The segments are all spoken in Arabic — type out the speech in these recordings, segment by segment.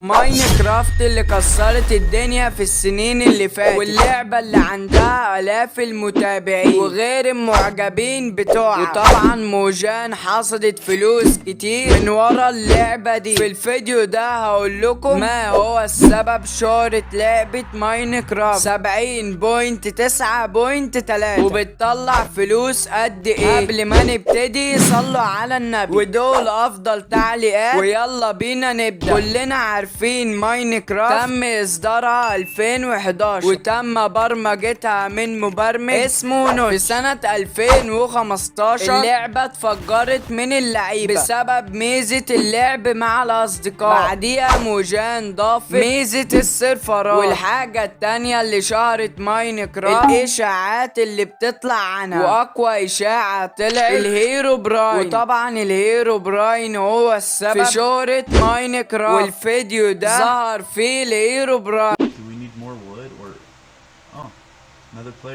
ماينكرافت اللي كسرت الدنيا في السنين اللي فاتت، واللعبة اللي عندها آلاف المتابعين وغير المعجبين بتوعها، وطبعا موجان حصدت فلوس كتير من ورا اللعبة دي. في الفيديو ده هقول لكم ما هو السبب شهرة لعبة ماينكرافت 70.9.3 وبتطلع فلوس قد ايه. قبل ما نبتدي صلوا على النبي ودول افضل تعليقات، ويلا بينا نبدأ. كلنا عارفين ماينكرافت تم اصدارها 2011 وتم برمجتها من مبرمج اسمه نوتش. في سنة 2015 اللعبة اتفجرت من اللعيبة بسبب ميزة اللعب مع الاصدقاء. بعديها موجان ضافت ميزة السيرفرات. والحاجة التانية اللي شهرت ماينكرافت الاشاعات اللي بتطلع عنها، واقوى اشاعة طلعت الهيرو براين. وطبعا الهيرو براين هو السبب في شهرة ماينكرافت، والفيديو ده ظهر فيه الهيرو براين.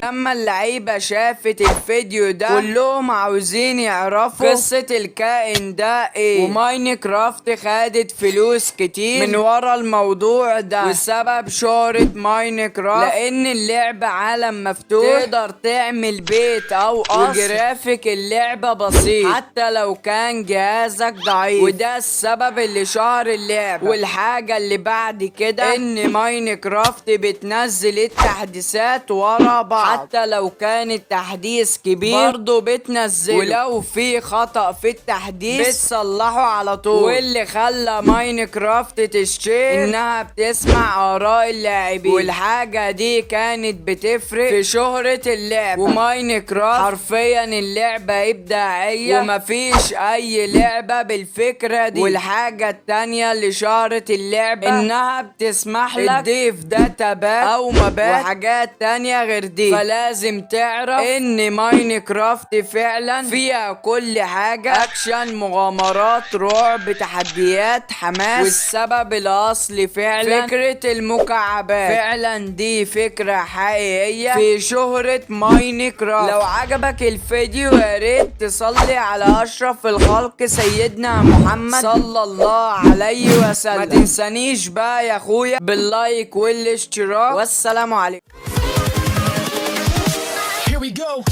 لما اللعيبة شافت الفيديو ده كلهم عاوزين يعرفوا قصة الكائن ده ايه، وماينكرافت خدت فلوس كتير من ورا الموضوع ده. وسبب شهرة ماينكرافت لان اللعبة عالم مفتوح، تقدر تعمل بيت او قصر، وجرافيك اللعبة بسيط حتى لو كان جهازك ضعيف، وده السبب اللي شهر اللعبة. والحاجة اللي بعد كده ان ماينكرافت بتنزل التحديثات ورا بعض، حتى لو كان التحديث كبير برضه بتنزله، ولو في خطأ في التحديث بتصلحه على طول. واللي خلى ماينكرافت تشتهر انها بتسمع اراء اللاعبين، والحاجة دي كانت بتفرق في شهرة اللعبة. وماينكرافت حرفيا اللعبة ابداعية ومفيش اي لعبة بالفكرة دي. والحاجة التانية اللي شهرت اللعبة انها بتسمح لك تضيف داتابات او مبات وحاجات تانية غير دي. فلازم تعرف ان ماينكرافت فعلا فيها كل حاجة، اكشن، مغامرات، رعب، تحديات، حماس. والسبب الاصلي فعلا فكرة المكعبات، فعلا دي فكرة حقيقية في شهرة ماينكرافت. لو عجبك الفيديو ياريت تصلي على اشرف الخلق سيدنا محمد صلى الله عليه وسلم. ما تنسانيش بقى يا اخويا باللايك والاشتراك، والسلام عليكم. Here we go.